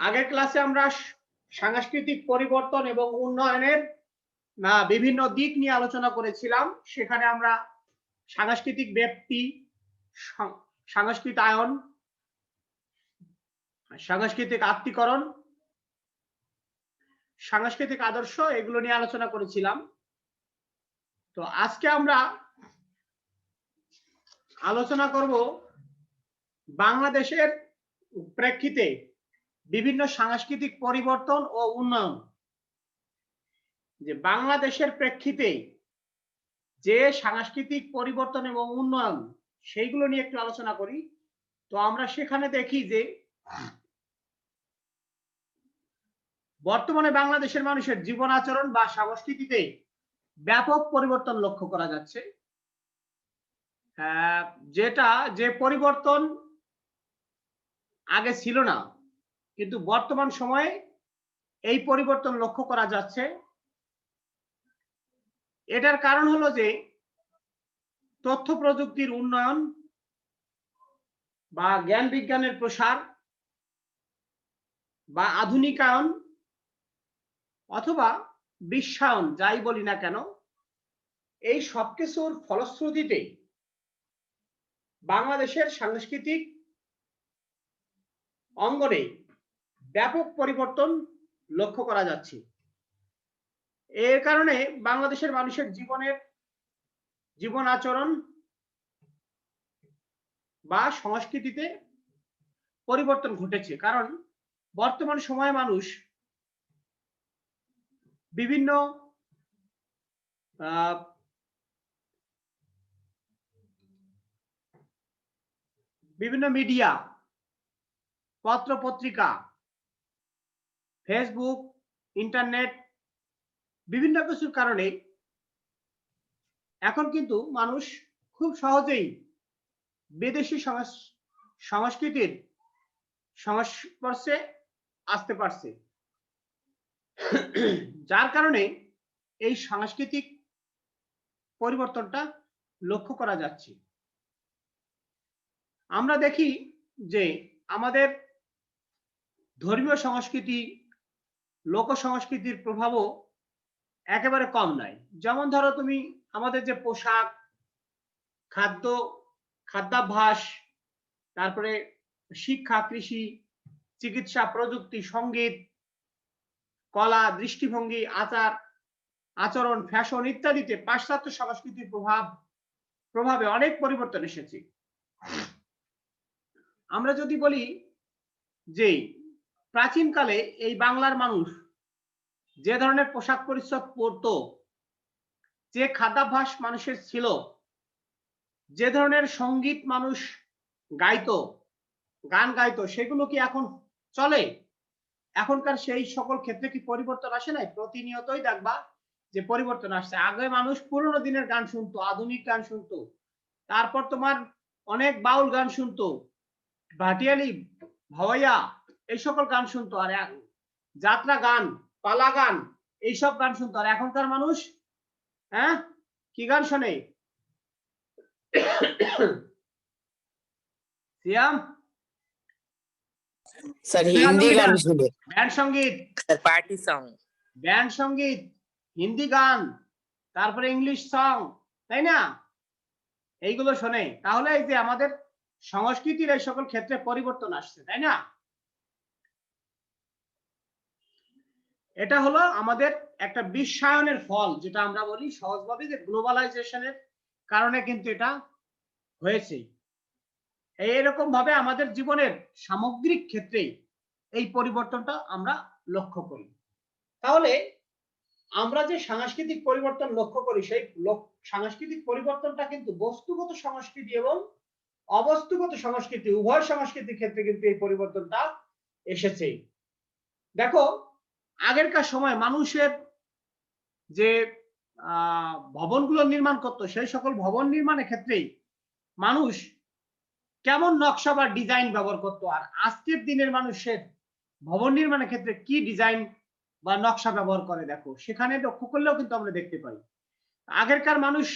আগের ক্লাসে আমরা সাংস্কৃতিক পরিবর্তন এবং উন্নয়নের বিভিন্ন দিক নিয়ে আলোচনা করেছিলাম। সেখানে আমরা সাংস্কৃতিক ব্যাপ্তি, সাংস্কৃতায়ন, সাংস্কৃতিক আত্মীকরণ, সাংস্কৃতিক আদর্শ এগুলো নিয়ে আলোচনা করেছিলাম। তো আজকে আমরা আলোচনা করব বাংলাদেশের প্রেক্ষিতে বিভিন্ন সাংস্কৃতিক পরিবর্তন ও উন্নয়ন। যে বাংলাদেশের প্রেক্ষিতে যে সাংস্কৃতিক পরিবর্তন এবং উন্নয়ন সেইগুলো নিয়ে একটু আলোচনা করি। তো আমরা সেখানে দেখি যে বর্তমানে বাংলাদেশের মানুষের জীবন আচরণ বা সংস্কৃতিতে ব্যাপক পরিবর্তন লক্ষ্য করা যাচ্ছে। যে পরিবর্তন আগে ছিল না, কিন্তু বর্তমান সময়ে এই পরিবর্তন লক্ষ্য করা যাচ্ছে। এটার কারণ হলো যে তথ্য প্রযুক্তির উন্নয়ন বা জ্ঞান বিজ্ঞানের প্রসার বা আধুনিকায়ন অথবা বিশ্বায়ন, যাই বলি না কেন, এই সবকিছুর ফলশ্রুতিতে বাংলাদেশের সাংস্কৃতিক অঙ্গনে ব্যাপক পরিবর্তন লক্ষ্য করা যাচ্ছে। এর কারণে বাংলাদেশের মানুষের জীবন আচরণ বা সংস্কৃতিতে পরিবর্তন ঘটেছে। কারণ বর্তমান সময়ে মানুষ বিভিন্ন মিডিয়া, পত্র পত্রিকা, ফেসবুক, ইন্টারনেট, বিভিন্ন কিছুর কারণে এখন কিন্তু মানুষ খুব সহজেই বিদেশি সংস্কৃতির সংস্পর্শে আসতে পারছে, যার কারণে এই সাংস্কৃতিক পরিবর্তনটা লক্ষ্য করা যাচ্ছে। আমরা দেখি যে আমাদের ধর্মীয় সংস্কৃতি, লোক সংস্কৃতির প্রভাবও একেবারে কম নাই। যেমন ধরো তুমি আমাদের যে পোশাক, খাদ্যাভ্যাস, তারপরে শিক্ষা, কৃষি, চিকিৎসা, প্রযুক্তি, সঙ্গীত, কলা, দৃষ্টিভঙ্গি, আচরণ, ফ্যাশন ইত্যাদিতে পাশ্চাত্য সংস্কৃতির প্রভাবে অনেক পরিবর্তন এসেছে। আমরা যদি বলি যে প্রাচীনকালে এই বাংলার মানুষ যে ধরনের পোশাক পরিচ্ছদ পরতো, যে খাদ্যাভ্যাস মানুষের ছিল, যে ধরনের সঙ্গীত মানুষ গান গাইতো, সেগুলো কি এখন চলে? এখনকার সেই সকল ক্ষেত্রে কি পরিবর্তন আসে নাই? প্রতিনিয়তই দেখবা যে পরিবর্তন আসছে। আগে মানুষ পুরোনো দিনের গান শুনতো, আধুনিক গান শুনতো, তারপর তোমার অনেক বাউল গান শুনতো, ভাটিয়ালি, ভাওয়াইয়া, এই সকল গান শুনতো, আর যাত্রা গান, পালা গান, এইসব গান শুনতো। আর এখনকার মানুষ কি গান শোনে? সিয়াম স্যার হিন্দি গান শুনে, ব্যান্ড সঙ্গীত, পার্টি সং, ব্যান্ড সঙ্গীত, হিন্দি গান, তারপরে ইংলিশ সং, তাই না? এইগুলো শোনে। তাহলে এই যে আমাদের সংস্কৃতির এই সকল ক্ষেত্রে পরিবর্তন আসছে, তাই না? এটা হলো আমাদের একটা বিশ্বায়নের ফল, যেটা আমরা বলি সহজভাবে যে গ্লোবালাইজেশনের কারণে কিন্তু এটা হয়েছে। এইরকম ভাবে আমাদের জীবনের সামগ্রিক ক্ষেত্রে এই পরিবর্তনটা আমরা লক্ষ্য করি। তাহলে আমরা যে সাংস্কৃতিক পরিবর্তন লক্ষ্য করি, সেই সাংস্কৃতিক পরিবর্তনটা কিন্তু বস্তুগত সংস্কৃতি এবং অবস্তুগত সংস্কৃতি, উভয় সংস্কৃতির ক্ষেত্রে কিন্তু এই পরিবর্তনটা এসেছে। দেখো, আগেরকার সময় মানুষের যে ভবনগুলো নির্মাণ করতো, সেই সকল ভবন নির্মাণের ক্ষেত্রেই মানুষ কেমন নকশা বা ডিজাইন ব্যবহার করতো, আর আজকের দিনের মানুষের ভবন নির্মাণের ক্ষেত্রে কি ডিজাইন বা নকশা ব্যবহার করে, দেখো সেখানে লক্ষ্য করলেও কিন্তু আমরা দেখতে পাই। আগেরকার মানুষ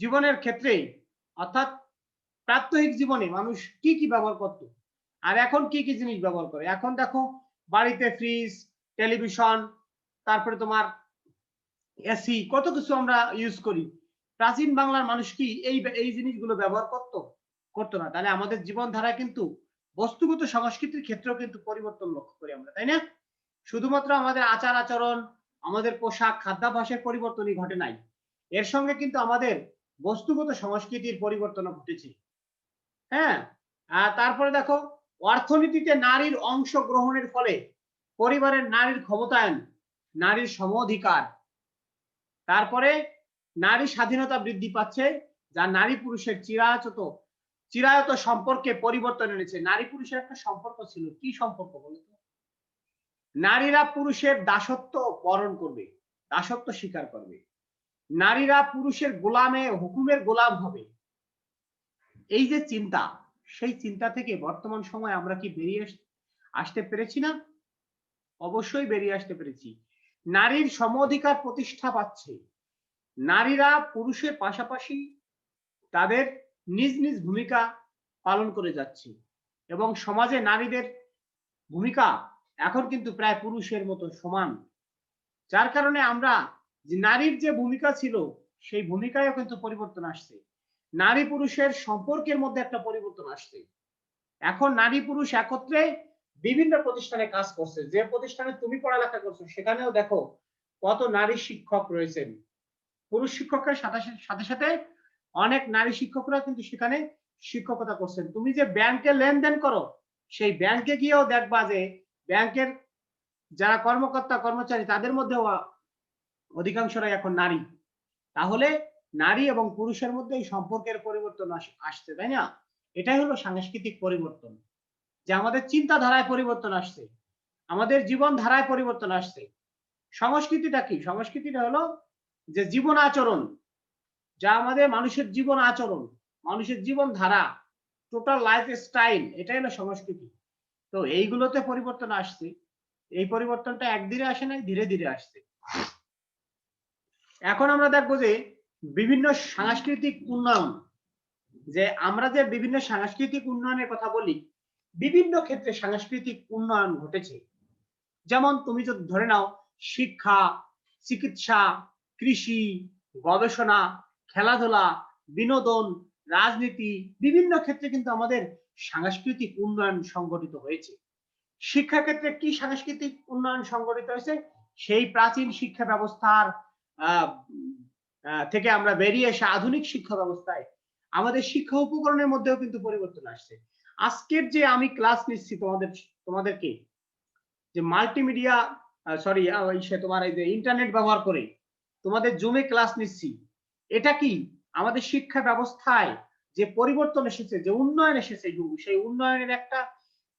জীবনের ক্ষেত্রে, অর্থাৎ প্রাত্যহিক জীবনে মানুষ কি ব্যবহার করত, আর এখন কি কি জিনিস ব্যবহার করে? এখন দেখো বাড়িতে ফ্রিজ, টেলিভিশন, তারপরে তোমার এসি, কত কিছু আমরা ইউজ করি। প্রাচীন বাংলার মানুষ কি এই জিনিসগুলো ব্যবহার করতো? করতো না। তাহলে আমাদের জীবনধারায় কিন্তু বস্তুগত সংস্কৃতির ক্ষেত্রেও কিন্তু পরিবর্তন লক্ষ্য করি আমরা, তাই না? শুধুমাত্র আমাদের আচার আচরণ, আমাদের পোশাক, খাদ্যাভ্যাসের পরিবর্তনই ঘটে নাই। এর সঙ্গে কিন্তু আমাদের বস্তুগত সংস্কৃতির পরিবর্তনও ঘটেছে। হ্যাঁ? তারপরে দেখো অর্থনীতিতে নারীর অংশগ্রহণের ফলে পরিবারের নারীর ক্ষমতায়ন, নারীর সম-অধিকার, তারপরে নারী স্বাধীনতা বৃদ্ধি পাচ্ছে, যা নারী পুরুষের চিরায়ত সম্পর্কে পরিবর্তন এনেছে। নারী পুরুষের একটা সম্পর্ক ছিল, কি সম্পর্ক বলতো? নারীরা পুরুষের দাসত্ব বরণ করবে, দাসত্ব স্বীকার করবে, নারীরা পুরুষের হুকুমের গোলাম হবে। এই যে চিন্তা, সেই চিন্তা থেকে বর্তমান সময় আমরা কি বেরিয়ে আসতে পেরেছি না? অবশ্যই বেরিয়ে আসতে পেরেছি। নারীর সম অধিকার প্রতিষ্ঠা পাচ্ছে, নারীরা পুরুষের পাশাপাশি তাদের নিজ নিজ ভূমিকা পালন করে যাচ্ছে এবং সমাজে নারীদের ভূমিকা এখন কিন্তু প্রায় পুরুষের মতো সমান। যার কারণে আমরা যে নারীর যে ভূমিকা ছিল সেই ভূমিকায়ও কিন্তু পরিবর্তন আসছে। নারী পুরুষের সম্পর্কের মধ্যে একটা পরিবর্তন আসছে। এখন নারী পুরুষ একত্রে বিভিন্ন প্রতিষ্ঠানে কাজ করছে। যে প্রতিষ্ঠানে তুমি পড়ালেখা করছো সেখানেও দেখো কত নারী শিক্ষক রয়েছেন। পুরুষ শিক্ষকের সাথে সাথে অনেক নারী শিক্ষকরা কিন্তু সেখানে শিক্ষকতা করছেন। তুমি যে ব্যাংকে লেনদেন করো সেই ব্যাংকে গিয়েও দেখবা যে ব্যাংকের যারা কর্মকর্তা কর্মচারী তাদের মধ্যেও অধিকাংশরাই এখন নারী। তাহলে নারী এবং পুরুষের মধ্যে এই সম্পর্কের পরিবর্তন আসছে, তাই না? এটাই হলো সাংস্কৃতিক পরিবর্তন, যে আমাদের চিন্তাধারায় পরিবর্তন আসছে, আমাদের জীবন ধারায় পরিবর্তন আসছে। সংস্কৃতিটা কি? সংস্কৃতিটা হলো যে জীবন আচরণ, যা আমাদের মানুষের জীবন আচরণ, মানুষের জীবন ধারা, টোটাল লাইফ স্টাইল, এটাই হলো সংস্কৃতি। তো এইগুলোতে পরিবর্তন আসছে। এই পরিবর্তনটা একদিনে আসে নাই, ধীরে ধীরে আসছে। এখন আমরা দেখবো যে বিভিন্ন সাংস্কৃতিক উন্নয়ন, যে আমরা যে বিভিন্ন সাংস্কৃতিক উন্নয়নের কথা বলি, বিভিন্ন ক্ষেত্রে সাংস্কৃতিক উন্নয়ন ঘটেছে। যেমন তুমি যদি ধরে নাও শিক্ষা, চিকিৎসা, কৃষি, গবেষণা, খেলাধুলা, বিনোদন, রাজনীতি, বিভিন্ন ক্ষেত্রে কিন্তু আমাদের সাংস্কৃতিক উন্নয়ন সংগঠিত হয়েছে। শিক্ষা ক্ষেত্রে কি সাংস্কৃতিক উন্নয়ন সংগঠিত হয়েছে? সেই প্রাচীন শিক্ষা ব্যবস্থার থেকে আমরা বেরিয়ে এসে আধুনিক শিক্ষা ব্যবস্থায় আমাদের শিক্ষা উপকরণের মধ্যেও কিন্তু পরিবর্তন আসছে। আজকের যে আমি ক্লাস নিচ্ছি তোমাদেরকে, যে মাল্টিমিডিয়া তোমার এই যে ইন্টারনেট ব্যবহার করে তোমাদের জুমে ক্লাস নিচ্ছি, এটা কি আমাদের শিক্ষা ব্যবস্থায় যে পরিবর্তন এসেছে, যে উন্নয়ন এসেছে, সেই উন্নয়নের একটা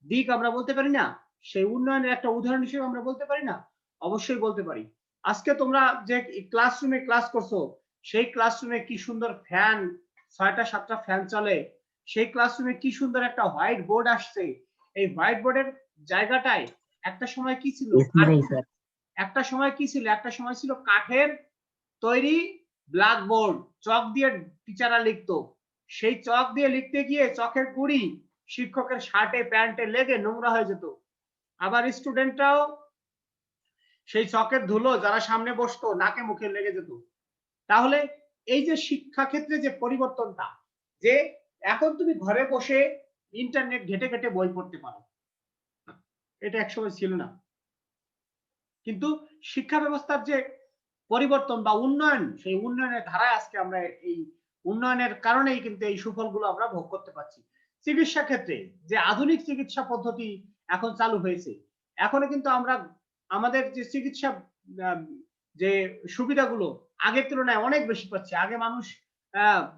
দিক আমরা বলতে পারি না? সেই উন্নয়নের একটা উদাহরণ হিসেবে আমরা বলতে পারি না? অবশ্যই বলতে পারি। আজকে তোমরা যে ক্লাসরুমে ক্লাস করছো, সেই ক্লাসরুমে কি সুন্দর ফ্যান, 6টা 7টা ফ্যান চলে, সেই ক্লাসরুমে কি সুন্দর একটা হোয়াইট বোর্ড আসছে। এই হোয়াইট বোর্ডের জায়গাটায় একটা সময় কি ছিল? একটা সময় কি ছিল? একটা সময় ছিল কাঠের তৈরি ব্ল্যাকবোর্ড, চক দিয়ে টিচাররা লিখতো। সেই চক দিয়ে লিখতে গিয়ে চকের গুঁড়ি শিক্ষকের শার্টে প্যান্টে লেগে নোংরা হয়ে যেত। আবার স্টুডেন্টরাও সেই চকের ধুলো যারা সামনে বসতো নাকে মুখে লেগে যেত। তাহলে এই যে শিক্ষা ক্ষেত্রে যে পরিবর্তনটা, যে এখন তুমি ঘরে বসে ইন্টারনেট ঘেটে ঘেটে বই পড়তে পারো, এটা একসময় ছিল না। কিন্তু শিক্ষা ব্যবস্থার যে পরিবর্তন বা উন্নয়ন, সেই উন্নয়নের ধারায় আজকে আমরা এই উন্নয়নের কারণেই কিন্তু এই সুফলগুলো আমরা ভোগ করতে পারছি। চিকিৎসা ক্ষেত্রে যে আধুনিক চিকিৎসা পদ্ধতি এখন চালু হয়েছে, এখনো কিন্তু আমরা আমাদের যে চিকিৎসা যে সুবিধাগুলো আগের তুলনায় অনেক বেশি পাচ্ছে। আগে মানুষ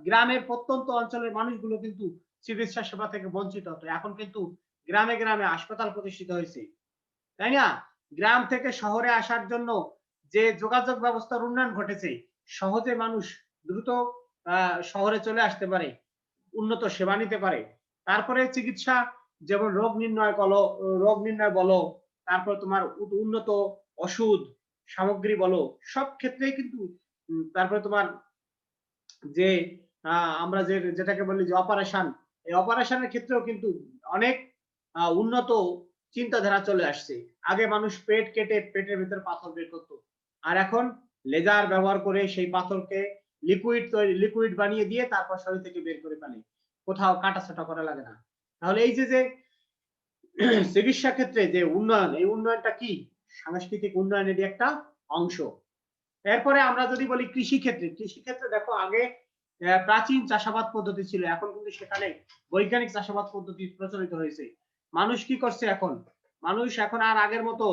গ্রামের প্রত্যন্ত অঞ্চলের মানুষগুলো কিন্তু চিকিৎসা সেবা থেকে বঞ্চিত হতো, এখন কিন্তু গ্রামে গ্রামে হাসপাতাল প্রতিষ্ঠিত হয়েছে, তাই না? গ্রাম থেকে শহরে আসার জন্য যে যোগাযোগ ব্যবস্থার উন্নয়ন ঘটেছে, সহজে মানুষ দ্রুত শহরে চলে আসতে পারে, উন্নত সেবা নিতে পারে। তারপরে চিকিৎসা, যেমন রোগ নির্ণয় বলো, তারপর তোমার উন্নত ওষুধ সামগ্রী বলো, সব ক্ষেত্রেই কিন্তু তারপরে তোমার যে আমরা যেটাকে বলি যে অপারেশন, এই অপারেশনের ক্ষেত্রেও কিন্তু অনেক উন্নত চিন্তাধারা চলে আসছে। আগে মানুষ পেট কেটে পেটের ভিতর পাথর বের করতো, আর এখন লেজার ব্যবহার করে সেই পাথরকে লিকুইড বানিয়ে দিয়ে তারপর শরীর থেকে বের করে ফেলে, কোথাও কাটাছাটা করা লাগে না। তাহলে এই যে চিকিৎসা ক্ষেত্রে যে উন্নয়ন, এই উন্নয়নটা কি সাংস্কৃতিক উন্নয়নেরই একটা অংশ। এরপরে আমরা যদি বলি কৃষি ক্ষেত্রে দেখো আগে প্রাচীন চাষাবাদ পদ্ধতি ছিল, এখন কিন্তু সেখানে বৈজ্ঞানিক চাষাবাদ পদ্ধতি প্রচলিত হয়েছে। মানুষ কি করছে এখন, মানুষ এখন আর আগের মতো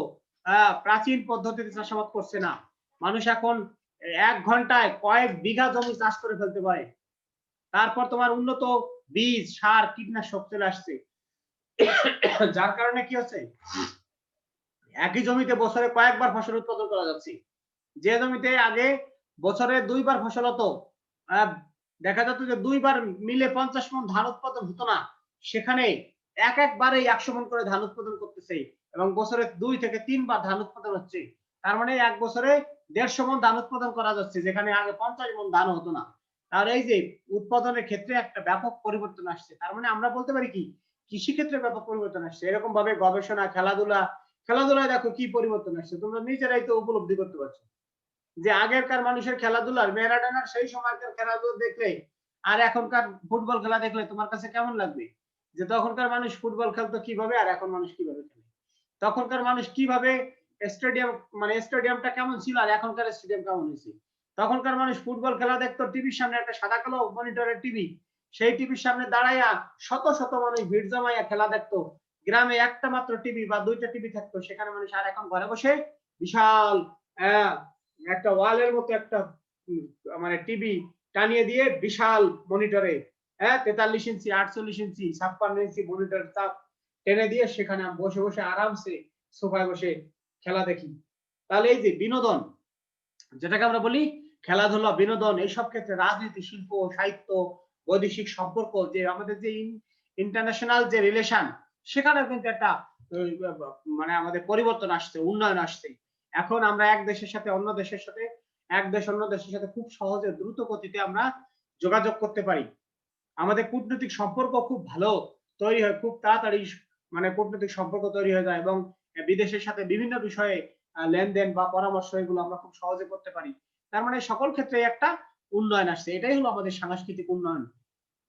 প্রাচীন পদ্ধতিতে চাষাবাদ করছে না। মানুষ এখন 1 ঘন্টায় কয়েক বিঘা জমি চাষ করে ফেলতে পারে। তারপর তোমার উন্নত বীজ, সার, কীটনাশক চলে আসছে, যার কারণে কি হচ্ছে একই জমিতে বছরে কয়েকবার ফসল উৎপাদন করা যাচ্ছে। যে জমিতে আগে বছরে 2 বার ফসল হতো, দেখা যেত যে 2 বার মিলে 50 মণ ধান উৎপাদন হতো না, সেখানে একবারে 100 মণ করে ধান উৎপাদন করতেছে এবং বছরে 2 থেকে 3 বার ধান উৎপাদন হচ্ছে। তার মানে এক বছরে 150 মণ ধান উৎপাদন করা যাচ্ছে, যেখানে আগে 50 মণ ধান হতো না। আর এই যে উৎপাদনের ক্ষেত্রে একটা ব্যাপক পরিবর্তন আসছে। তার মানে আমরা বলতে পারি কি কৃষি ক্ষেত্রে ব্যাপক পরিবর্তন আসছে। এরকম ভাবে গবেষণা, খেলাধুলায় দেখো কি পরিবর্তন আসছে, তোমরা নিজেরাই তো উপলব্ধি করতে পারছো যে আগেরকার মানুষের খেলাধুলার, ম্যারাডোনার সেই সময়কার খেলাধুলা দেখলে আর এখনকার ফুটবল খেলা দেখলে তোমার কাছে কেমন লাগবে? যে তখনকার মানুষ ফুটবল খেলতো কিভাবে আর এখন মানুষ কিভাবে খেলে, তখনকার মানুষ কিভাবে স্টেডিয়ামটা কেমন ছিল আর এখনকার স্টেডিয়াম কেমন হয়েছে। তখনকার মানুষ ফুটবল খেলা দেখতো টিভির সামনে, একটা সাদা কালো মনিটরের টিভি, সেই টিভির সামনে দাঁড়াইয়া শত শত মানুষ ভিড় জমাইয়া খেলা দেখতো। গ্রামে একটা মাত্র টিভি বা 2টা টিভি থাকতো সেখানে মানুষ, আর এখন ঘরে বসে বিশাল একটা ওয়ালের মতো একটা মানে টিভি টানিয়ে দিয়ে বিশাল মনিটরে 43 ইঞ্চি, 48 ইঞ্চি, 56 ইঞ্চি মনিটর চাপ টেনে দিয়ে সেখানে বসে বসে আরামসে সোফায় বসে খেলা দেখি। তাহলে এই যে বিনোদন, যেটাকে আমরা বলি খেলাধুলা, বিনোদন, এইসব ক্ষেত্রে রাজনীতি, শিল্প, সাহিত্য, বৈদেশিক সম্পর্ক, যে আমাদের যে ইন্টারন্যাশনাল যে রিলেশন, সেখানে কিন্তু একটা মানে আমাদের পরিবর্তন আসছে, উন্নয়ন আসছে। এখন আমরা এক দেশের সাথে অন্য দেশের সাথে, এক দেশ অন্য দেশের সাথে খুব সহজে দ্রুত গতিতে আমরা যোগাযোগ করতে পারি। আমাদের কূটনৈতিক সম্পর্ক খুব ভালো তৈরি হয়, খুব তাড়াতাড়ি মানে কূটনৈতিক সম্পর্ক তৈরি হয়ে যায় এবং বিদেশের সাথে বিভিন্ন বিষয়ে লেনদেন বা পরামর্শ এগুলো আমরা খুব সহজে করতে পারি। তার মানে সকল ক্ষেত্রে একটা উন্নয়ন আসছে, এটাই হলো আমাদের সাংস্কৃতিক উন্নয়ন।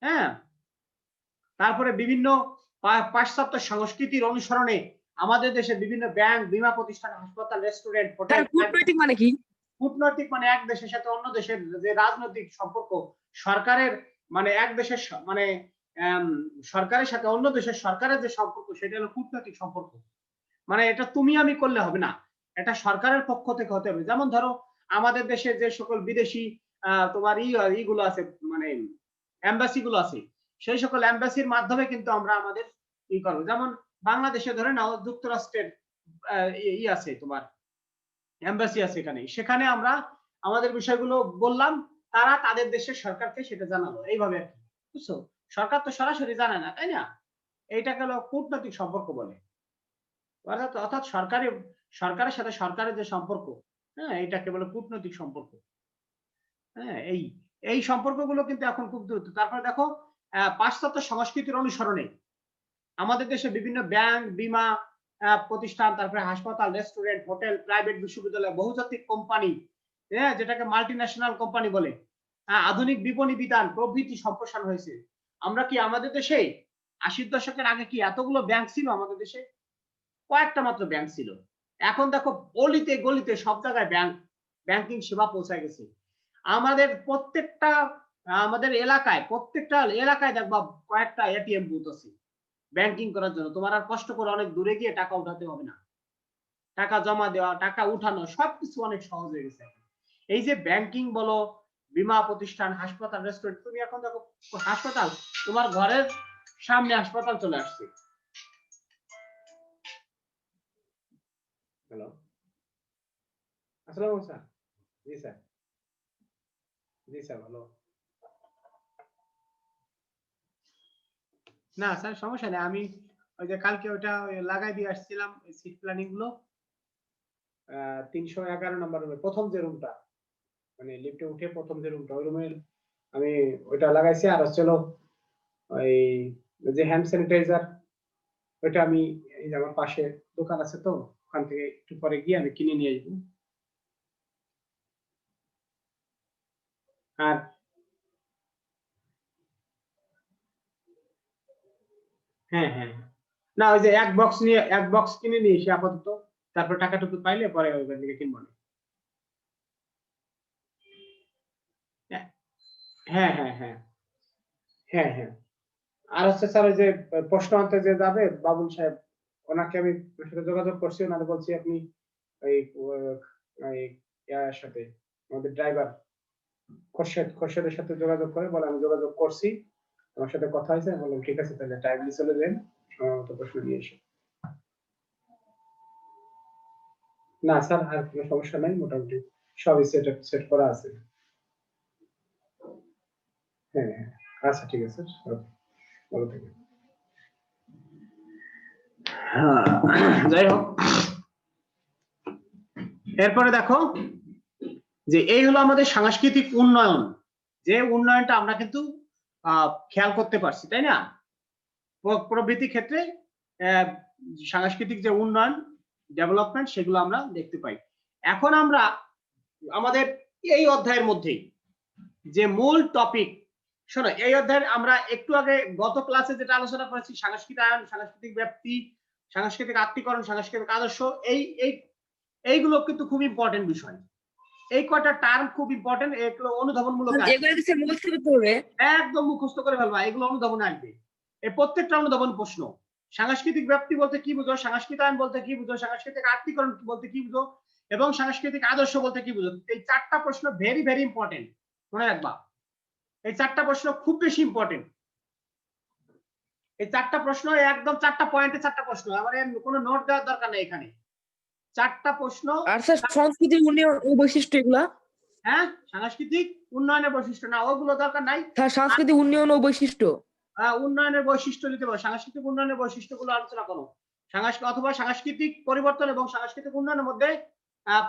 হ্যাঁ, তারপরে বিভিন্ন পাশ্চাত্য সংস্কৃতির অনুসরণে আমাদের দেশে বিভিন্ন ব্যাংক, বীমা প্রতিষ্ঠান, হাসপাতাল, রেস্টুরেন্ট, হোটেল। কূটনৈতিক মানে কি? কূটনৈতিক মানে এক দেশের সাথে অন্য দেশের যে রাজনৈতিক সম্পর্ক, সরকারের মানে এক দেশের মানে সরকারের সাথে অন্য দেশের সরকারের যে সম্পর্ক, সেটা হলো কূটনৈতিক সম্পর্ক। মানে এটা তুমি আমি করলে হবে না, এটা সরকারের পক্ষ থেকে হতে হবে। যেমন ধরো আমাদের দেশে যে সকল বিদেশি তোমার ইগুলো আছে, মানে এম্বাসি গুলো আছে, সেই সকল এম্বাসির মাধ্যমে কিন্তু আমরা আমাদের ই করবো। যেমন বাংলাদেশে ধরে নাও যুক্তরাষ্ট্রের আছে তোমার এম্বাসি আছে এখানে, সেখানে আমরা আমাদের বিষয়গুলো বললাম, তারা তাদের দেশের সরকারকে সেটা জানালো, এইভাবে আর কি, বুঝছো? সরকার তো সরাসরি জানে না, তাই না? এইটাকে হলো কূটনৈতিক সম্পর্ক বলে। অর্থাৎ সরকারের সাথে সরকারের যে সম্পর্ক, হ্যাঁ, এটাকে বলে কূটনৈতিক সম্পর্ক। হ্যাঁ, এই সম্পর্কগুলো কিন্তু এখন খুব দ্রুত। তারপরে দেখো পাশ্চাত্য সংস্কৃতির অনুসরণে আমাদের দেশে বিভিন্ন ব্যাংক, বীমা প্রতিষ্ঠান, তারপরে হাসপাতাল, রেস্টুরেন্ট, হোটেল, প্রাইভেট বিশ্ববিদ্যালয়, বহুজাতিক কোম্পানি, হ্যাঁ, যেটাকে মাল্টিন্যাশনাল কোম্পানি বলে, আধুনিক বিপণী বিতান প্রভৃতি সম্প্রসারণ হয়েছে। আমরা কি আমাদের দেশে 80 দশকের আগে কি এতগুলো ব্যাংক ছিল? আমাদের দেশে কয়েকটা মাত্র ব্যাংক ছিল। এখন দেখো গলিতে গলিতে সব জায়গায় ব্যাংকিং সেবা পৌঁছায় গেছে। আমাদের এলাকায় দেখবা কয়েকটা এটিএম বুথ আছে ব্যাংকিং করার জন্য। তোমার আর কষ্ট করে অনেক দূরে গিয়ে টাকা উঠাতে হবে না, টাকা জমা দেওয়া, টাকা উঠানো, সবকিছু অনেক সহজ হয়ে গেছে। এই যে ব্যাংকিং বলো, বীমা প্রতিষ্ঠান, হাসপাতাল, রেস্টুরেন্ট, তুমি এখন দেখো হাসপাতাল, তোমার ঘরের সামনে হাসপাতাল চলে আসছে। হ্যালো, আসসালামু স্যার। জি স্যার, জি স্যার, ভালো। না স্যার, সমস্যা নেই, আমি ওই যে কালকে ওটা লাগাই দিয়ে আসছিলাম সিট প্ল্যানিং গুলো। 311 নম্বর রুমে প্রথম যে রুমটা, মানে লিফটে উঠে প্রথম যে রুমটা, ওই রুমের আমি ওইটা লাগাইছি। আর হচ্ছিল ওই যে হ্যান্ড স্যানিটাইজার ওইটা আমি এই যে আমার পাশে দোকান আছে তো ওখান থেকে একটু পরে গিয়ে আমি কিনে নিয়ে আসবো। আর হ্যাঁ হ্যাঁ, না ওই যে এক বক্স কিনে নিয়ে এসে আপাতত, তারপর টাকাটুকু পাইলে পরে ওইখান থেকে কিনবো না। হ্যাঁ হ্যাঁ হ্যাঁ হ্যাঁ হ্যাঁ। আর হচ্ছে স্যার ওই যে প্রশ্ন আনতে যে যাবে বাবুল সাহেব, ওনাকে আমি ওনার সাথে যোগাযোগ করছি, ওনাকে বলছি আপনি ওই ওই ইয়ার সাথে আমাদের ড্রাইভার খোরশেদের সাথে যোগাযোগ করে বলে আমি যোগাযোগ করছি, আমার সাথে কথা হয়েছে। আমি বললাম ঠিক আছে তাহলে টাইমলি চলে যান, সময় মতো প্রশ্ন নিয়ে এসে। না স্যার আর কোনো সমস্যা নাই, মোটামুটি সবই সেট করা আছে। হ্যাঁ হ্যাঁ, আচ্ছা ঠিক আছে স্যার, ভালো থাকবেন। যাই হোক, এরপরে দেখো যে এই হলো আমাদের সাংস্কৃতিক উন্নয়ন, যে উন্নয়নটা আমরা কিন্তু খেয়াল করতে পারছি, তাই না? প্রবৃত্তি ক্ষেত্রে সাংস্কৃতিক যে উন্নয়ন ডেভেলপমেন্ট সেগুলো আমরা দেখতে পাই। এখন আমরা আমাদের এই অধ্যায়ের মধ্যেই যে মূল টপিক, শোনো এই অধ্যায়ের আমরা একটু আগে গত ক্লাসে যেটা আলোচনা করেছি সাংস্কৃতিকায়ন, সাংস্কৃতিক ব্যাপ্তি, সাংস্কৃতিক আত্মীকরণ, সাংস্কৃতিক আদর্শ, এইগুলো কিন্তু খুব ইম্পর্টেন্ট বিষয়। এই কয়টা টার্ম খুব ইম্পর্টেন্ট, এগুলো অনুধাবনমূলক, একদম মুখস্থ করে ফেলবা, এগুলো অনুধাবনে আসবে। এই প্রত্যেকটা অনুধাবন প্রশ্ন। সাংস্কৃতিক ব্যাপ্তি বলতে কি বুঝো, সাংস্কৃতিকায়ন বলতে কি বুঝো, সাংস্কৃতিক আত্মীকরণ বলতে কি বুঝো, এবং সাংস্কৃতিক আদর্শ বলতে কি বুঝো। এই চারটা প্রশ্ন ভেরি ভেরি ইম্পর্টেন্ট, মনে রাখবা। এই চারটা প্রশ্ন খুব বেশি ইম্পর্টেন্ট। এই চারটা প্রশ্ন একদম চারটা পয়েন্টে চারটা প্রশ্ন, আমার কোনো নোট দেওয়ার দরকার নেই এখানে। চারটা প্রশ্ন। আর স্যার সংস্কৃতির উন্নয়ন ও বৈশিষ্ট্য এগুলা? হ্যাঁ, সাংস্কৃতিক উন্নয়নের বৈশিষ্ট্য না, ওগুলো দরকার নাই। স্যার সাংস্কৃতিক উন্নয়ন ও বৈশিষ্ট্য, উন্নয়নের বৈশিষ্ট্য দিতে পারো, সাংস্কৃতিক উন্নয়নের বৈশিষ্ট্যগুলো আলোচনা করো, অথবা সাংস্কৃতিক পরিবর্তন এবং সাংস্কৃতিক উন্নয়নের মধ্যে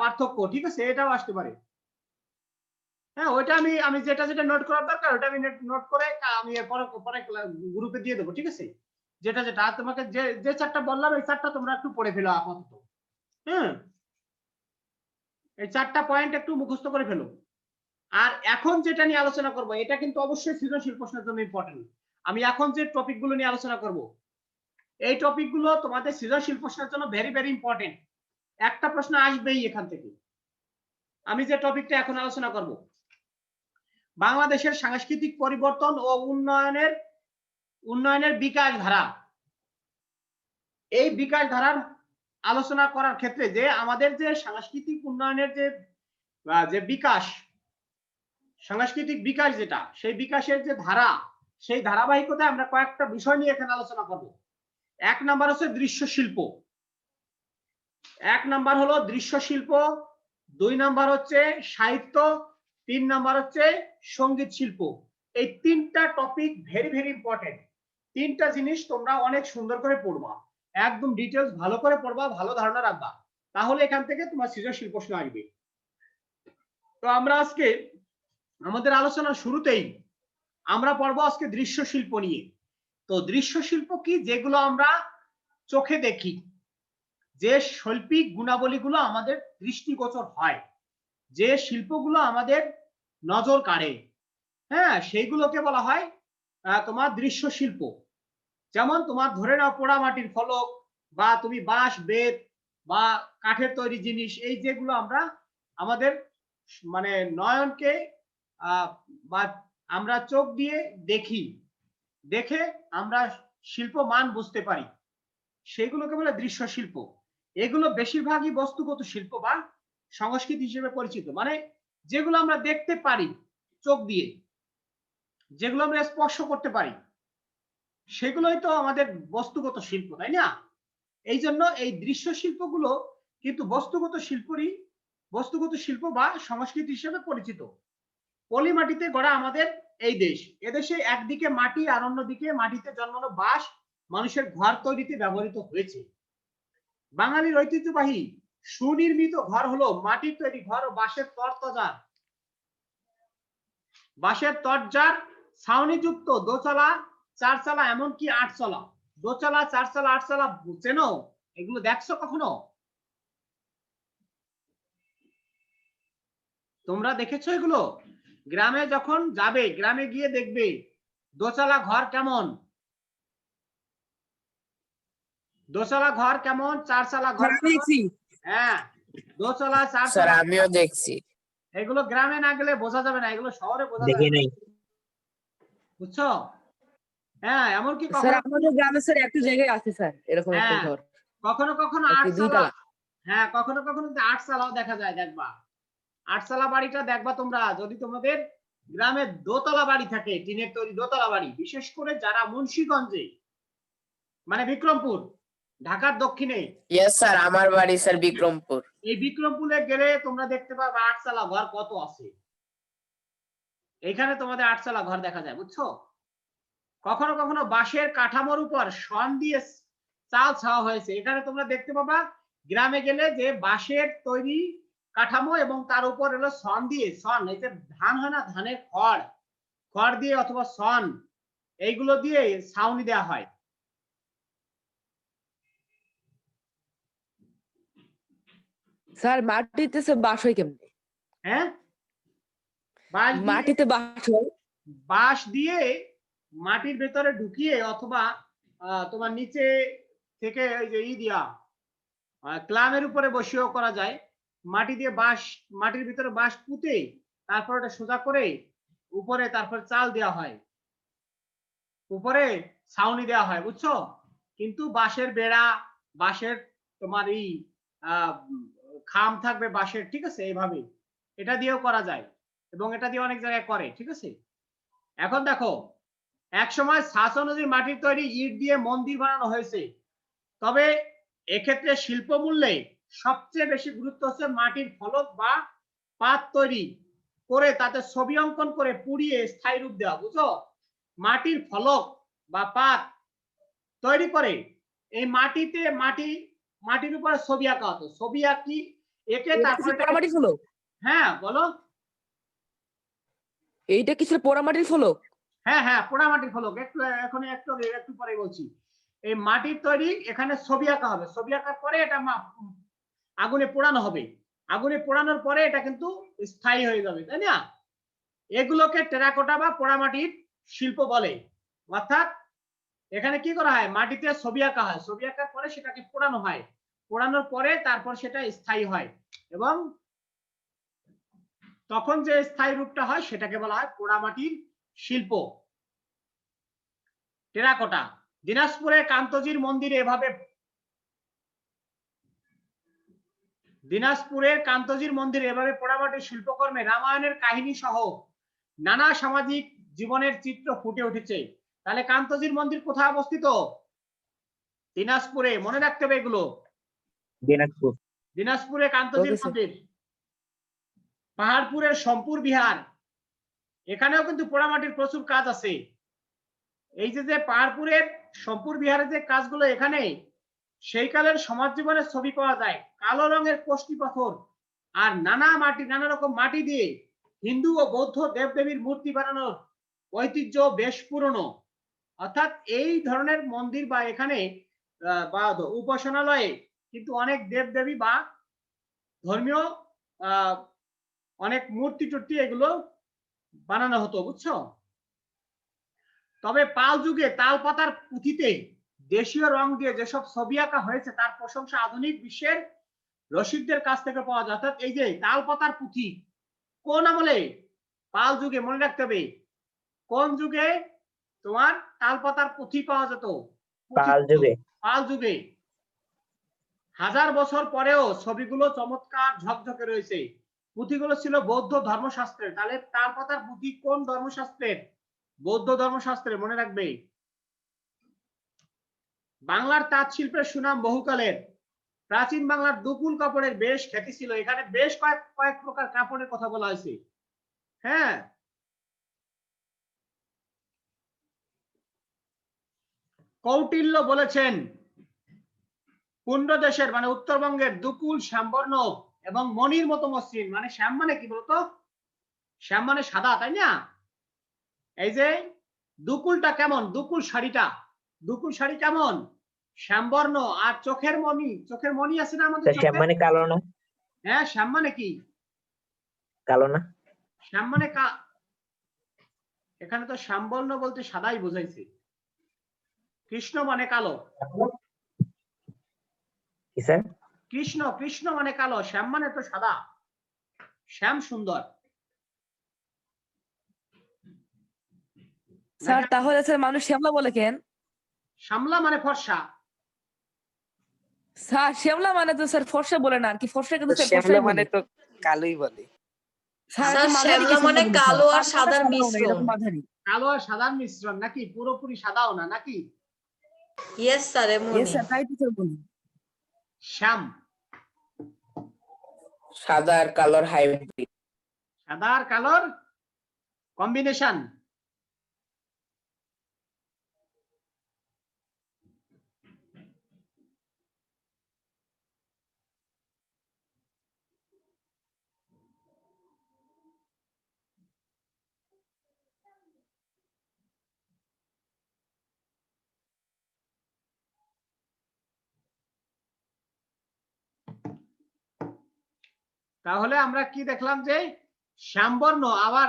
পার্থক্য, ঠিক আছে, এটাও আসতে পারে। হ্যাঁ, ওইটা আমি যেটা যেটা নোট করার দরকার ওটা আমি নোট করে আমি পরে গ্রুপে দিয়ে দেবো, ঠিক আছে। যেটা যেটা আর তোমাকে যে চারটা বললাম এই চারটা তোমরা একটু পড়ে ফেলো আপাতত। হ্যাঁ, এই চারটা পয়েন্ট একটু মুখস্থ করে ফেলো। আর এখন যেটা নিয়ে আলোচনা করব এটা কিন্তু অবশ্যই সৃজনশীল প্রশ্নের জন্য ইম্পর্টেন্ট। আমি এখন যে টপিকগুলো নিয়ে আলোচনা করব এই টপিকগুলো তোমাদের সৃজনশীল প্রশ্নের জন্য ভেরি ভেরি ইম্পর্টেন্ট। একটা প্রশ্ন আসবেই এখান থেকে। আমি যে টপিকটা এখন আলোচনা করব বাংলাদেশের সাংস্কৃতিক পরিবর্তন ও উন্নয়নের বিকাশ ধারা। এই বিকাশ ধারার আলোচনা করার ক্ষেত্রে যে আমাদের যে সাংস্কৃতিক উন্নয়নের যে বিকাশ, সাংস্কৃতিক বিকাশ যেটা, সেই বিকাশের যে ধারা, সেই ধারাবাহিকতায় আমরা কয়েকটা বিষয় নিয়ে এখানে আলোচনা করব। এক নাম্বার হচ্ছে দৃশ্য শিল্প, এক নাম্বার হলো দৃশ্য শিল্প, দুই নাম্বার হচ্ছে সাহিত্য, তিন নাম্বার হচ্ছে সঙ্গীত শিল্প। এই তিনটা টপিক ভেরি ভেরি ইম্পর্টেন্ট। তিনটা জিনিস তোমরা অনেক সুন্দর করে পড়বা, একদম ডিটেলস ভালো করে পড়বা, ভালো ধারণা রাখবা, তাহলে এখান থেকে তোমার সৃজনশীল প্রশ্ন আসবে। তো আমরা আজকে আমাদের আলোচনার শুরুতেই আমরা পড়বো আজকে দৃশ্য শিল্প নিয়ে। তো দৃশ্য শিল্প কি? যেগুলো আমরা চোখে দেখি, যে শৈল্পিক গুণাবলীগুলো আমাদের দৃষ্টিগোচর হয়, যে শিল্পগুলো আমাদের নজর কাড়ে, হ্যাঁ, সেইগুলোকে বলা হয় তোমার দৃশ্য শিল্প। যেমন তোমার ধরে নাও পোড়া মাটির ফলক, বা তুমি বাঁশ বেত বা কাঠের তৈরি জিনিস, এই যেগুলো আমরা আমাদের মানে নয়নকে বা আমরা চোখ দিয়ে দেখি, দেখে আমরা শিল্প মান বুঝতে পারি, সেগুলোকে বলে দৃশ্য শিল্প। এগুলো বেশিরভাগই বস্তুগত শিল্প বা সংস্কৃতি হিসেবে পরিচিত, মানে যেগুলো আমরা দেখতে পারি চোখ দিয়ে, যেগুলো আমরা স্পর্শ করতে পারি, সেগুলোই তো আমাদের বস্তুগত শিল্প, তাই না? এই জন্য এই দৃশ্য শিল্পগুলো কিন্তু বস্তুগত শিল্প বা সংস্কৃতি হিসেবে পরিচিত। পলি মাটিতে গড়া আমাদের এই দেশ, এদেশে একদিকে মাটি আর অন্যদিকে মাটিতে জন্মানো বাঁশ মানুষের ঘর তৈরিতে ব্যবহৃত হয়েছে। বাঙালির ঐতিহ্যবাহী সুনির্মিত ঘর হলো মাটির তৈরি ঘর ও বাঁশের তরজার ছাউনিযুক্ত দোতলা, চারচালা, এমনকি 8 তলা দোতলা, চারতলা, আটতলা চেনো? এগুলো দেখছো কখনো? তোমরা দেখেছো এগুলো? গ্রামে যখন যাবে, গ্রামে গিয়ে দেখবে দোতলা ঘর কেমন, দোতলা ঘর কেমন, চারতলা ঘর স্যার আমি কেমন। দেখছি। হ্যাঁ, দোতলা, স্যার চারতলা, আমিও দেখছি, এগুলো গ্রামে না গেলে বোঝা যাবে না, এগুলো শহরে বোঝা দেখি যাবে, নাই। বুঝছো? হ্যাঁ, এমনকি স্যার কখনো আমাদের গ্রামে স্যার একটা জায়গায় আছে স্যার এরকম একটা হ্যাঁ ঘর, কখনো কখনো একটি আটতলা, 2 তলা। হ্যাঁ কখনো কখনো আটতলাও দেখা যায়, দেখবা আটতলা বাড়িটা দেখবা তোমরা, যদি তোমাদের গ্রামে দোতলা বাড়ি থাকে, টিনের তৈরি দোতলা বাড়ি, বিশেষ করে যারা মুন্সিগঞ্জে, মানে বিক্রমপুর, ঢাকার দক্ষিণে, ইয়েস স্যার, আমার বাড়ি স্যার বিক্রমপুর। এই বিক্রমপুরে গেলে তোমরা দেখতে পাবে আটতলা ঘর কত আছে। এখানে তোমাদের আটতলা ঘর দেখা যায়, বুঝছো? কখনো কখনো বাঁশের কাঠামোর উপর শন দিয়ে চাল ছাওয়া হয়েছে, এখানে তোমরা দেখতে পাবা গ্রামে গেলে যে বাঁশের তৈরি কাঠামো এবং তার উপর হলো সন দিয়ে, সন এই যে ধান হয় না, ধানের খড়, খড় দিয়ে অথবা সন, এইগুলো দিয়ে ছাউনি দেওয়া হয়। স্যার মাটিতে স্যার বাস হয় কেমনে? হ্যাঁ, বাঁশ দিয়ে, মাটিতে বাস হয়? বাঁশ দিয়ে মাটির ভেতরে ঢুকিয়ে অথবা তোমার নিচে থেকে ওই যে দিয়া ক্লামের উপরে বসিয়েও করা যায়, মাটি দিয়ে বাঁশ, মাটির ভিতরে বাঁশ পুঁতে তারপর ওটা সোজা করে উপরে তারপর চাল দেওয়া হয়, উপরে ছাউনি দেওয়া হয়, বুঝছো? কিন্তু বাঁশের বেড়া, বাঁশের তোমার এই খাম থাকবে বাঁশের, ঠিক আছে, এইভাবে এটা দিয়েও করা যায় এবং এটা দিয়ে অনেক জায়গায় করে, ঠিক আছে। এখন দেখো, এক সময় শাসন নদীর মাটির তৈরি ইট দিয়ে মন্দির বানানো হয়েছে, তবে এক্ষেত্রে শিল্প মূল্যে সবচেয়ে বেশি গুরুত্ব হচ্ছে মাটির ফলক বা পাত তৈরি করে তাতে ছবি অঙ্কন করে পুড়িয়ে স্থায়ী রূপ দেওয়া, বুঝছো? মাটির ফলক বা পাত তৈরি করে এই মাটিতে মাটির উপরে ছবি আঁকা হতো, ছবি আঁকি এঁকে এটা তারপরে কিছু পোড়ামাটির ফলক? হ্যাঁ বলো। এইটা কিছু পোড়ামাটির ফলক? হ্যাঁ হ্যাঁ, পোড়ামাটির ফলক, একটু এখন একটু পরে বলছি। এই মাটির তৈরি, এখানে ছবি আঁকা হবে, ছবি আঁকার পরে এটা আগুনে পোড়ানো হবে, আগুনে পোড়ানোর পরে এটা কিন্তু স্থায়ী হয়ে যাবে, তাই না? এগুলোকে টেরাকোটা বা পোড়ামাটির শিল্প বলে। অর্থাৎ এখানে কি করা হয়, মাটিতে ছবি আঁকা হয়, ছবি আঁকার পরে সেটাকে পোড়ানো হয়, পোড়ানোর পরে তারপর সেটা স্থায়ী হয় এবং তখন যে স্থায়ী রূপটা হয় সেটাকে বলা হয় পোড়ামাটির শিল্প, টেরাকোটা। দিনাজপুরের কান্তজির মন্দিরে এভাবে, দিনাজপুরের কান্তজির মন্দিরে এভাবে পোড়ামাটির শিল্পকর্মে রামায়ণের কাহিনী সহ নানা সামাজিক জীবনের চিত্র ফুটে উঠেছে। তাহলে কান্তজির মন্দির কোথায় অবস্থিত? দিনাজপুরে, মনে রাখতে হবে এগুলো। দিনাজপুর। দিনাজপুরে কান্তজির মন্দির। পাহাড়পুরের সম্পুর বিহার, এখানেও কিন্তু পোড়ামাটির প্রচুর কাজ আছে। এই যে পাহাড়পুরের সম্পুর বিহারের যে কাজগুলো, এখানে সেই কালের সমাজ জীবনের ছবি পাওয়া যায়, কালো রঙের কোষ্টি পাথর আর নানা রকম মাটি দিয়ে হিন্দু ও বৌদ্ধ দেবদেবীর মূর্তি বানানোর ঐতিহ্য বেশ পুরনো। অর্থাৎ এই ধরনের মন্দির বা এখানে বা উপাসনালয়ে কিন্তু অনেক দেবদেবী বা ধর্মীয় অনেক মূর্তি টুর্তি এগুলো বানানো হতো, বুঝছো? তবে পাল যুগে তাল পাতার পুঁথিতে দেশীয় রং দিয়ে যেসব ছবি আঁকা হয়েছে তার প্রশংসা আধুনিক বিশ্বের রসিকদের কাছ থেকে পাওয়া যায়। অর্থাৎ এই যে তাল পাতার পুঁথি কোন আমলে? পাল যুগে, মনে রাখতে হবে কোন যুগে তোমার তাল পাতার পুঁথি পাওয়া যেত? পাল যুগে। পাল যুগে। 1000 বছর পরেও ছবিগুলো চমৎকার ঝকঝকে রয়েছে। পুঁথিগুলো ছিল বৌদ্ধ ধর্মশাস্ত্রের। তাহলে তাল পাতার পুঁথি কোন ধর্মশাস্ত্রের? বৌদ্ধ ধর্মশাস্ত্রে, মনে রাখবে। বাংলার তাঁত শিল্পের সুনাম বহুকালের। প্রাচীন বাংলার দুকুল কাপড়ের বেশ খ্যাতি ছিল, এখানে বেশ কয়েক প্রকার কাপড়ের কথা বলা হয়েছে। হ্যাঁ, কৌটিল্য বলেছেন কুণ্ড দেশের মানে উত্তরবঙ্গের দুকুল শ্যামবর্ণ এবং মণির মতো মসৃণ, মানে শ্যাম মানে কি বলতো? শ্যাম মানে সাদা, তাই না? এই যে দুকুলটা কেমন, দুকুল শাড়িটা দুকুল শাড়ি কেমন? শ্যামবর্ণ। আর চোখের মণি আছে না আমাদের স্যার শ্যাম চোখে? মানে কালো না? হ্যাঁ, শ্যাম মানে কি? কালো না? শ্যাম মানে এখানে তো শ্যামবর্ণ বলতে সাদাই বোঝাইছে। কৃষ্ণ মানে কালো। কি স্যার? কৃষ্ণ মানে কালো, শ্যাম মানে তো সাদা। শ্যাম সুন্দর। স্যার তাহলে স্যার মানুষ শ্যামলা বলে কেন? শ্যামলা মানে ফর্সা। স্যার শ্যামলা মানে তো স্যার ফর্সা বলে না, আর কি ফর্সা কিন্তু স্যার শ্যামলা ফর্সাই মানে বলে। তো কালোই বলে। স্যার স্যার একটু মাঝারি শ্যামলা কিছু মানে বলি স্যার, কালো আর কালো না সাদার সাদাও না, মিশ্রণ। এরকম মাঝারি। কালো আর সাদার মিশ্রণ নাকি? পুরোপুরি সাদাও না নাকি? ইয়েস স্যার, ইয়েস এমনই। স্যার, তাই তো স্যার বলি। শ্যাম সাদা আর কালোর হাইব্রিড। সাদা আর কালোর কম্বিনেশন। তাহলে আমরা কি দেখলাম যে শ্যামবর্ণ, আবার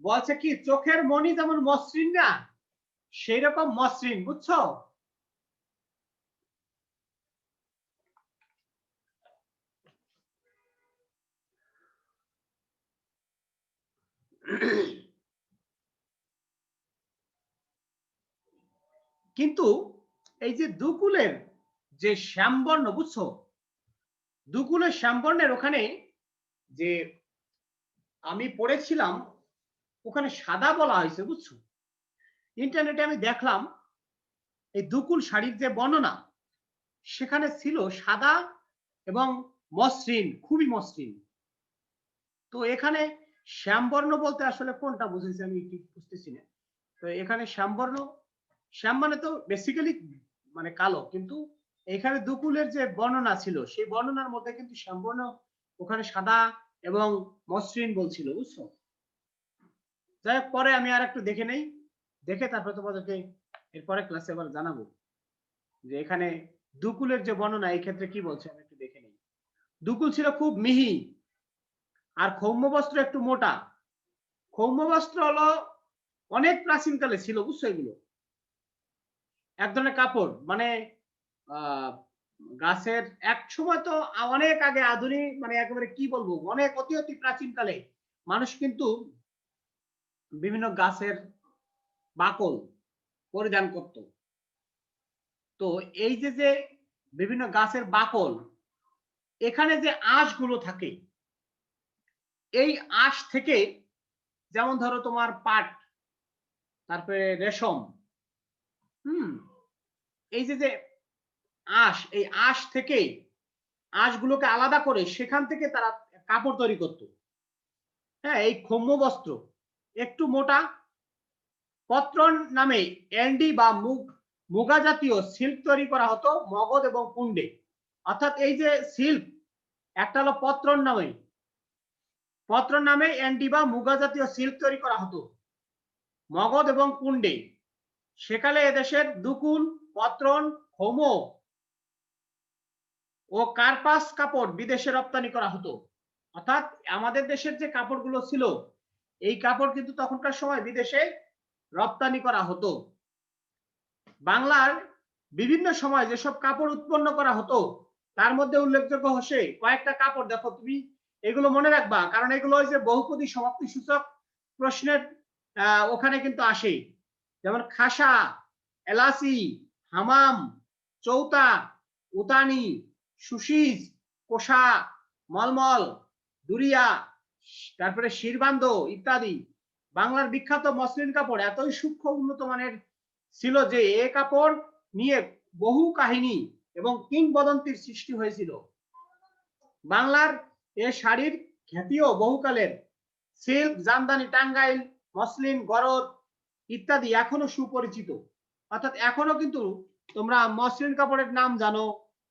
বলছে কি চোখের মণি যেমন মসৃণ না, সেই রকম মসৃণ, বুঝছো? কিন্তু এই যে দুকুলের যে শ্যামবর্ণ, বুঝছো, দুকুলের শ্যামবর্ণের ওখানে যে আমি পড়েছিলাম, ওখানে সাদা বলা হয়েছে, বুঝছো? ইন্টারনেটে আমি দেখলাম এই দুকুল শাড়ির যে বর্ণনা, সেখানে ছিল সাদা এবং মসৃণ, খুবই মসৃণ। তো এখানে শ্যামবর্ণ বলতে আসলে কোনটা বুঝেছে আমি ঠিক বুঝতেছি না। তো এখানে শ্যামবর্ণ, শ্যাম মানে তো বেসিক্যালি মানে কালো, কিন্তু এখানে দুকুলের যে বর্ণনা ছিল সেই বর্ণনার মধ্যে কিন্তু শ্যামবর্ণ ওখানে সাদা এবং মসৃণ বলছিল, বুঝছো? যাই হোক, পরে আমি আর একটু দেখে নেই, দেখে তারপরে তোমাদেরকে এরপরে ক্লাসে আবার জানাবো যে এখানে দুকুলের যে বর্ণনা এই ক্ষেত্রে কি বলছে, আমি একটু দেখে নেই। দুকুল ছিল খুব মিহি, আর ক্ষৌম বস্ত্র একটু মোটা। ক্ষৌম বস্ত্র হলো অনেক প্রাচীনকালে ছিল, বুঝছো? এগুলো এক ধরনের কাপড়, মানে গাছের এক সময় তো অনেক আগে, আধুনিক মানে একেবারে কি বলবো, অনেক অতি অতি প্রাচীনকালে মানুষ কিন্তু বিভিন্ন গাছের বাকল পরিধান করত। তো এই যে যে বিভিন্ন গাছের বাকল, এখানে যে আঁশগুলো থাকে, এই আঁশ থেকে, যেমন ধরো তোমার পাট, তারপরে রেশম, এই যে যে আঁশ, এই আঁশ থেকে আঁশগুলোকে আলাদা করে সেখান থেকে তারা কাপড় তৈরি করত। হ্যাঁ, এই ক্ষম্য বস্ত্র একটু মোটা, পত্রন নামে এন্ডি বা মুগা জাতীয় সিল্ক তৈরি করা হতো মগধ এবং পুণ্ডে। অর্থাৎ এই যে সিল্ক, একটা হলো পত্রন নামে এন্ডি বা মুগা জাতীয় সিল্ক তৈরি করা হতো মগধ এবং পুণ্ডে। সেকালে এদেশের দুকুল, পত্রন, ক্ষৌম ও কার্পাস কাপড় বিদেশে রপ্তানি করা হতো। অর্থাৎ আমাদের দেশের যে কাপড়গুলো ছিল, এই কাপড় কিন্তু তখনকার সময় বিদেশে রপ্তানি করা হতো। বাংলার বিভিন্ন সময় যেসব কাপড় উৎপন্ন করা হতো, তার মধ্যে উল্লেখযোগ্য হচ্ছে কয়েকটা কাপড়, দেখো তুমি এগুলো মনে রাখবা, কারণ এগুলো হচ্ছে বহুপদী সমাপ্তি সূচক প্রশ্নের ওখানে কিন্তু আসে। যেমন খাসা, এলাচি, হামাম, চৌতা, উতানি, সুশিজ, কোষা, মলমল, দুরিয়া, তারপরে শিরবান্ধ ইত্যাদি। বাংলার বিখ্যাত মসলিন কাপড় এতই সূক্ষ্ম উন্নত মানের ছিল যে এ কাপড় নিয়ে বহু কাহিনী এবং কিংবদন্তির সৃষ্টি হয়েছিল। বাংলার এ শাড়ির খ্যাতিও বহুকালের। সিল্ক, জামদানি, টাঙ্গাইল, মসলিন, গরদ ইত্যাদি এখনো সুপরিচিত। অর্থাৎ এখনো কিন্তু তোমরা মসলিন কাপড়ের নাম জানো,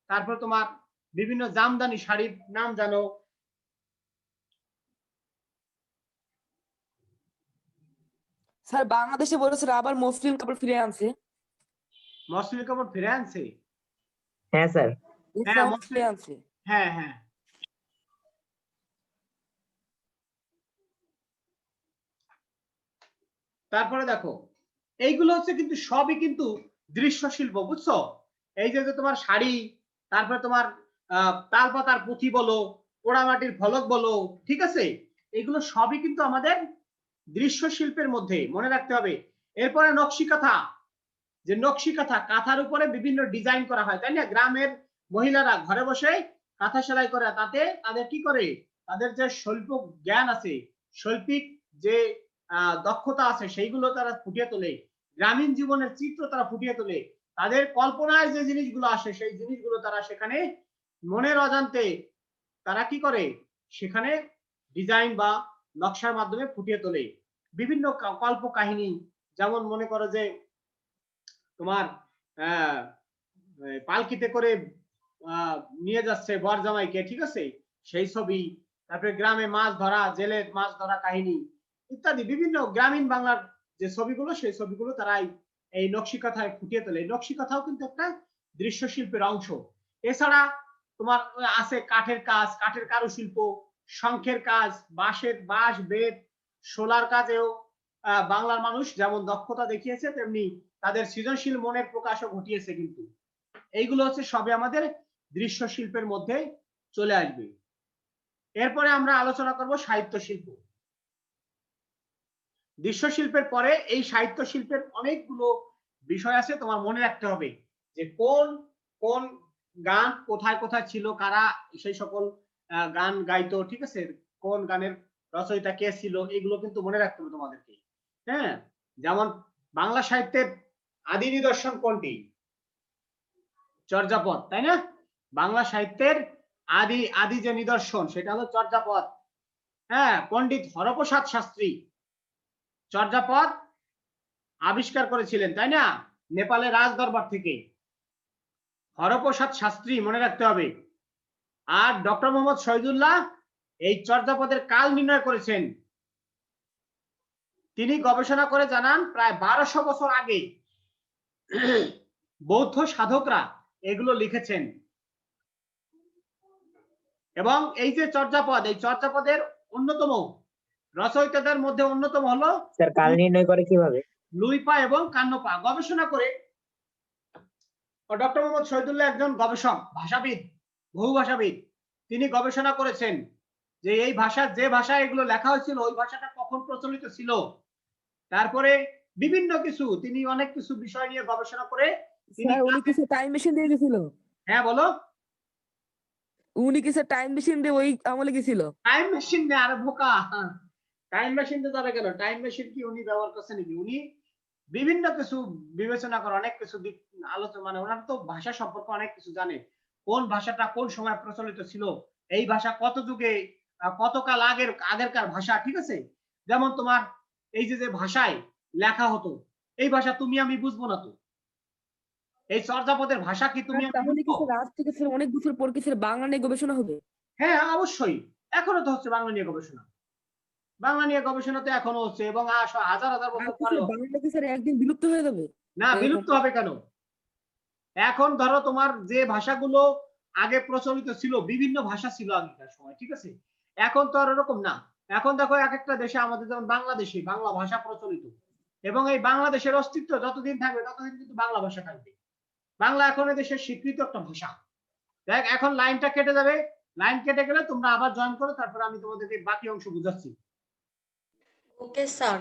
তারপর তোমার বিভিন্ন জামদানি শাড়ির নাম জানো। স্যার বাংলাদেশে বলেছে আবার মসলিন কাপড় ফিরে আনছে। মৌসুমী কাপড় ফিরে আনছে? হ্যাঁ স্যার। হ্যাঁ, ফিরে আনছে। হ্যাঁ হ্যাঁ, তারপরে দেখো এইগুলো হচ্ছে কিন্তু সবই কিন্তু দৃশ্য শিল্প, বুঝছো? এই যে যে তোমার শাড়ি, তারপরে তোমার তালপাতার পুঁথি বলো, পোড়ামাটির ফলক বলো, ঠিক আছে, এগুলো সবই কিন্তু আমাদের দৃশ্য শিল্পের মধ্যে, মনে রাখতে হবে। এরপরে নকশি কাঁথা, যে নকশি কাঁথা, কাঁথার উপরে বিভিন্ন ডিজাইন করা হয়, তাই না? গ্রামের মহিলারা ঘরে বসে কাঁথা সেলাই করে, তাতে তাদের কি করে, তাদের যে শৈল্প জ্ঞান আছে, শৈল্পিক যে দক্ষতা আছে, সেইগুলো তারা ফুটিয়ে তোলে, গ্রামীণ জীবনের চিত্র তারা ফুটিয়ে তোলে, তাদের কল্পনায় যে জিনিসগুলো আসে সেই জিনিসগুলো তারা সেখানে মনের অজান্তে তারা কি করে, সেখানে ডিজাইন বা নকশার মাধ্যমে ফুটিয়ে তোলে। বিভিন্ন কল্প কাহিনী, যেমন মনে করো যে তোমার পালকিতে করে নিয়ে যাচ্ছে বর জামাইকে, ঠিক আছে, সেই ছবি, তারপরে গ্রামে মাছ ধরা, জেলের মাছ ধরা কাহিনী ইত্যাদি বিভিন্ন গ্রামীণ বাংলার যে ছবিগুলো, সেই ছবিগুলো তারা এই নকশি কাঁথায় ফুটিয়ে তোলে। নকশি কাঁথাও কিন্তু একটা দৃশ্য শিল্পের অংশ। এছাড়া তোমার আছে কাঠের কাজ, কাঠের কারুশিল্প, শঙ্খের কাজ, বাঁশ বেত শোলার কাজেও বাংলার মানুষ যেমন দক্ষতা দেখিয়েছে, তেমনি তাদের সৃজনশীল মনের প্রকাশও ঘটিয়েছে। কিন্তু এইগুলো হচ্ছে সবে আমাদের দৃশ্য শিল্পের মধ্যে চলে আসবে। এরপরে আমরা আলোচনা করব সাহিত্য শিল্প। দৃশ্য শিল্পের পরে এই সাহিত্য শিল্পের অনেকগুলো বিষয় আছে, তোমার মনে রাখতে হবে যে কোন কোন গান কোথায় কোথায় ছিল, কারা সেই সকল গান গাইতো, ঠিক আছে, কোন গানের রচয়িতা কে ছিল, এগুলো কিন্তু মনে রাখতে হবে তোমাদেরকে। হ্যাঁ, যেমন বাংলা সাহিত্যের আদি নিদর্শন কোনটি? চর্যাপদ, তাই না? বাংলা সাহিত্যের আদি যে নিদর্শন সেটা হলো চর্যাপদ। হ্যাঁ, পণ্ডিত হরপ্রসাদ শাস্ত্রী চর্যাপদ আবিষ্কার করেছিলেন, তাই না? নেপালের রাজদরবার থেকে হরপ্রসাদ শাস্ত্রী, মনে রাখতে হবে। আর ডক্টর মোহাম্মদ শহীদুল্লাহ এই চর্যাপদের কাল নির্ণয় করেছেন। তিনি গবেষণা করে জানান প্রায় 1200 বছর আগে বৌদ্ধ সাধকরা এগুলো লিখেছেন। এবং এই যে চর্যাপদ, এই চর্যাপদের অন্যতম রচয়িতাদের মধ্যে অন্যতম হলো স্যার কাল নির্ণয় করে কিভাবে? লুইপা এবং কান্নপা গবেষণা করে। ডক্টর মোহাম্মদ শহীদুল্লাহ একজন গবেষক, ভাষাবিদ, বহু ভাষাবিদ। তিনি গবেষণা করেছেন যে এই ভাষা, যে ভাষায় এগুলো লেখা হয়েছিল, ওই ভাষাটা কখন প্রচলিত ছিল। তারপরে বিভিন্ন কিছু, তিনি অনেক কিছু বিষয় নিয়ে গবেষণা করে তিনি স্যার উনি কিছু টাইম মেশিন দিয়ে গেছিল। হ্যাঁ বলো। উনি কিছু টাইম মেশিন দিয়ে ওই আমলে গেছিল। টাইম মেশিন নেই, আরে বোকা, টাইম মেশিন তো যাবে কেন? টাইম মেশিন কি উনি ব্যবহার করছেন নাকি? উনি বিভিন্ন কিছু বিবেচনা করে অনেক কিছু দিক আলোচনা, মানে ওনার তো ভাষা সম্পর্কে অনেক কিছু জানে, কোন ভাষাটা কোন সময় প্রচলিত ছিল, এই ভাষা কত যুগে কতকাল আগেরকার ভাষা, ঠিক আছে। যেমন তোমার এই যে যে ভাষায় লেখা হতো, এই ভাষা তুমি আমি বুঝবো না তো। এই চর্যাপদের ভাষা কি তুমি আমি তাহলে কি বুঝবো? স্যার আজ থেকে স্যার অনেক বছর পর কি স্যার বাংলা নিয়ে গবেষণা হবে? হ্যাঁ অবশ্যই, এখনো তো হচ্ছে বাংলা নিয়ে গবেষণা। বাংলা নিয়ে গবেষণা তো এখনো হচ্ছে, এবং হাজার হাজার বছর পরেও। বাংলা কি স্যার একদিন বিলুপ্ত হয়ে যাবে? না, বিলুপ্ত হবে কেন? এখন ধরো তোমার যে ভাষাগুলো আগে প্রচলিত ছিল, বিভিন্ন ভাষা ছিল আগেকার সময়, ঠিক আছে, এখন তো আর এরকম না। এখন দেখো এক একটা দেশে, আমাদের যেমন বাংলাদেশে বাংলা ভাষা প্রচলিত, এবং এই বাংলাদেশের অস্তিত্ব যতদিন থাকবে ততদিন কিন্তু বাংলা ভাষা থাকবে। বাংলা এখন দেশের স্বীকৃত একটা ভাষা। দেখ এখন লাইনটা কেটে যাবে, লাইন কেটে গেলে তোমরা আবার জয়েন করো, তারপরে আমি তোমাদেরকে বাকি অংশ বুঝাচ্ছি। Okay, sir.